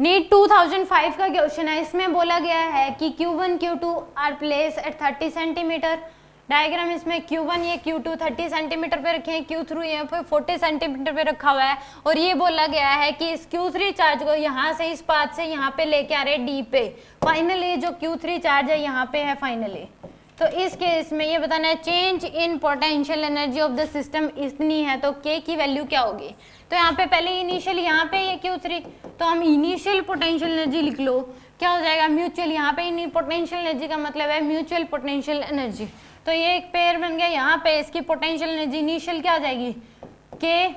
NEET 2005 का question है। इसमें बोला गया है कि Q1 Q2 are place at 30 centimetre. Diagram इसमें Q1 ये Q2 30 सेंटीमीटर पे रखे हैं, Q3 यहाँ पे 40 सेंटीमीटर पे रखा हुआ है और ये बोला गया है कि इस Q3 चार्ज को यहाँ से इस पाथ से यहाँ पे लेके आ रहे D पे। फाइनली जो Q3 चार्ज है यहाँ पे है फाइनली। तो इस केस में ये बताना है change in potential energy of the system इतनी है तो K की वैल्यू क्या होगी। तो यहाँ पे पहले इनिशियल यहाँ पे ये Q3 तो हम इनिशियल पोटेंशियल एनर्जी लिख लो, क्या हो जाएगा म्यूचुअल। यहाँ पे पोटेंशियल एनर्जी का मतलब है म्यूचुअल पोटेंशियल एनर्जी। तो ये एक पेयर बन गया। यहाँ पे इसकी पोटेंशियल एनर्जी इनिशियल क्या आ जाएगी K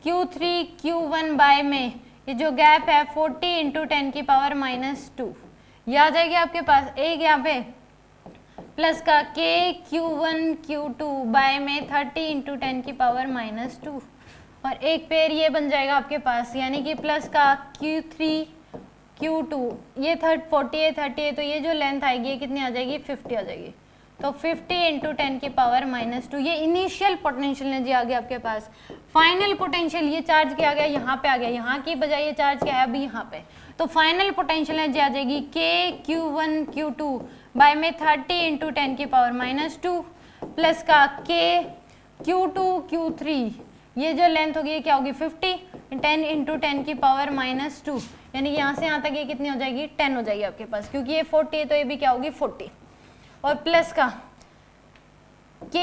Q3 Q1 बाय में ये जो गैप है 40 इंटू 10 की पावर -2 ये आ जाएगी आपके पास। एक यहाँ पे प्लस का K Q1 Q2 बाय में 30 इंटू 10 की पावर -2 और एक पेयर ये बन जाएगा आपके पास, यानी कि प्लस का Q3 Q2 ये 40 है 30 है तो ये जो लेंथ आएगी ये कितनी आ जाएगी 50 आ जाएगी। तो 50 इंटू 10 की पावर -2 ये इनिशियल पोटेंशियल एनर्जी आ गया आपके पास। फाइनल पोटेंशियल ये चार्ज क्या आ गया यहाँ पे आ गया, यहाँ की बजाय ये चार्ज क्या है अभी यहाँ पे। तो फाइनल पोटेंशियल एनर्जी आ जाएगी K Q1 Q2 बाय में 30 इंटू 10 की पावर -2 प्लस का K Q2 Q3 ये जो लेंथ होगी ये क्या होगी 50 10 इंटू 10 की पावर -2 यानी यहाँ से यहाँ तक ये कितनी हो जाएगी 10 हो जाएगी आपके पास, क्योंकि ये 40 है तो ये भी क्या होगी 40 और प्लस का K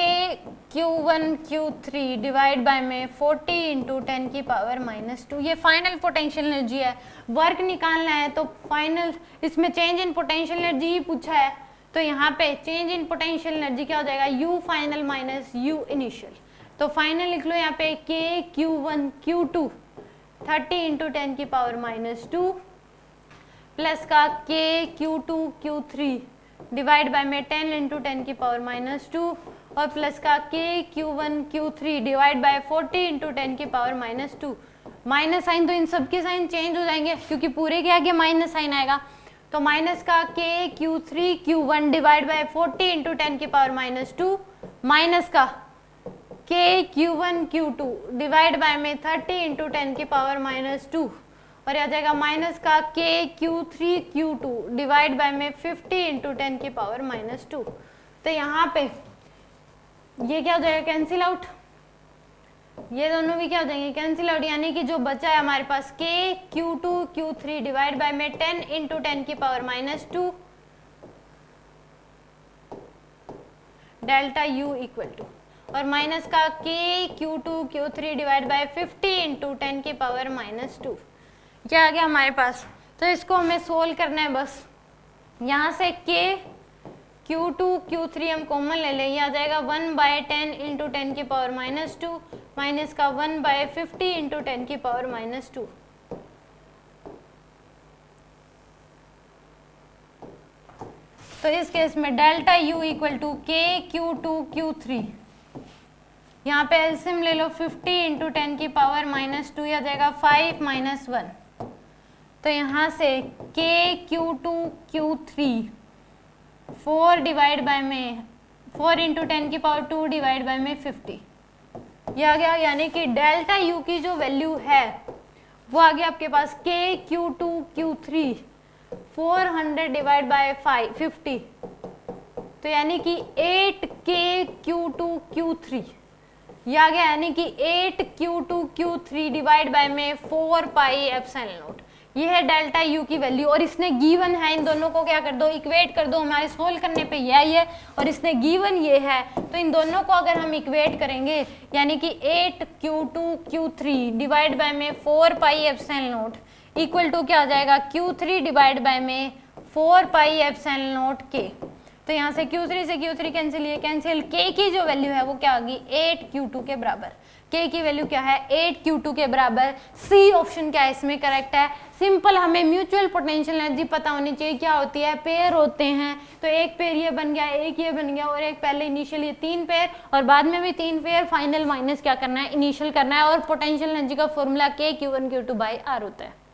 Q1 Q3 divide by में 40 इंटू 10 की पावर -2 ये फाइनल पोटेंशियल एनर्जी है। वर्क निकालना है तो फाइनल इसमें चेंज इन पोटेंशियल एनर्जी ही पूछा है तो यहाँ पे चेंज इन पोटेंशियल एनर्जी क्या हो जाएगा U final minus U initial. तो फाइनल लिख लो यहाँ पे K Q1 Q2 30 इंटू 10 की पावर -2 प्लस का K Q2 Q3 divide by में 10 इंटू 10 की पावर -2 और प्लस का K Q1 Q3 divide bye 40 into 10 की पावर -2। माइनस साइन तो इन सब के साइन चेंज हो जाएंगे क्योंकि पूरे के आगे माइनस साइन आएगा। तो माइनस का K Q3 Q1 divide by 40 into 10 की पावर -2 माइनस का K Q1 Q2 divide by में 30 इंटू 10 की पावर -2 और आ जाएगा माइनस का K Q3 Q2 divide by में 50 इंटू 10 की पावर -2। तो यहाँ पे ये क्या हो जाएगा कैंसिल आउट, ये दोनों भी क्या हो जाएंगे कैंसिल आउट, यानी कि जो बचा है हमारे पास K Q2 Q3 divide by में 10 इंटू 10 की power -2 delta U equal to और माइनस का K Q2 Q3 divide by 50 into 10 की पावर -2 क्या आ गया हमारे पास। तो इसको हमें सोल्व करना है बस। यहाँ से K Q2 Q3 हम कॉमन ले लें, ये आ जाएगा 1 बाय 10 इंटू 10 की पावर -2 माइनस का 1 बाय 50 इंटू 10 की पावर -2। तो इस केस में delta U equal to K Q2 Q3 यहाँ पे एलसीएम ले लो 50 इंटू 10 की पावर -2 आ जाएगा 5 - 1। तो यहाँ से K Q2 Q3 4 divide by में 4 इंटू 10 की पावर 2 डिवाइड बाय में 50 ये आ गया, यानी कि डेल्टा U की जो वैल्यू है वो आ गया आपके पास K Q2 Q3 400 divide by 50 तो यानी कि 8K Q2 Q3 ये आ गया, यानी कि 8Q2 Q3 डिवाइड बाय में 4 पाई एप्सिलॉन नॉट ये है डेल्टा U की वैल्यू। और इसने गिवन है, इन दोनों को क्या कर दो इक्वेट कर दो, हमारे सोल्व करने पे ये आई है और इसने गिवन ये है तो इन दोनों को अगर हम इक्वेट करेंगे यानी कि 8Q2 Q3 डिवाइड बाय में 4 pi epsilon naught equal to क्या आ जाएगा Q3 डिवाइड बाय में 4 पाई एप्सिलॉन नॉट K। तो यहाँ से Q3 से Q3 कैंसिल, ये कैंसिल, K की जो वैल्यू है वो क्या आ गई 8Q2 के बराबर। K की वैल्यू क्या है 8Q2 के बराबर। सी ऑप्शन क्या है इसमें करेक्ट है। सिंपल हमें म्यूचुअल पोटेंशियल एनर्जी पता होनी चाहिए क्या होती है, पेयर होते हैं तो एक पेयर ये बन गया, एक ये बन गया और एक पहले इनिशियल ये 3 पेयर और बाद में भी 3 पेयर, फाइनल माइनस क्या करना है इनिशियल करना है और पोटेंशियल एनर्जी का formula K Q1 Q2 by R होता है।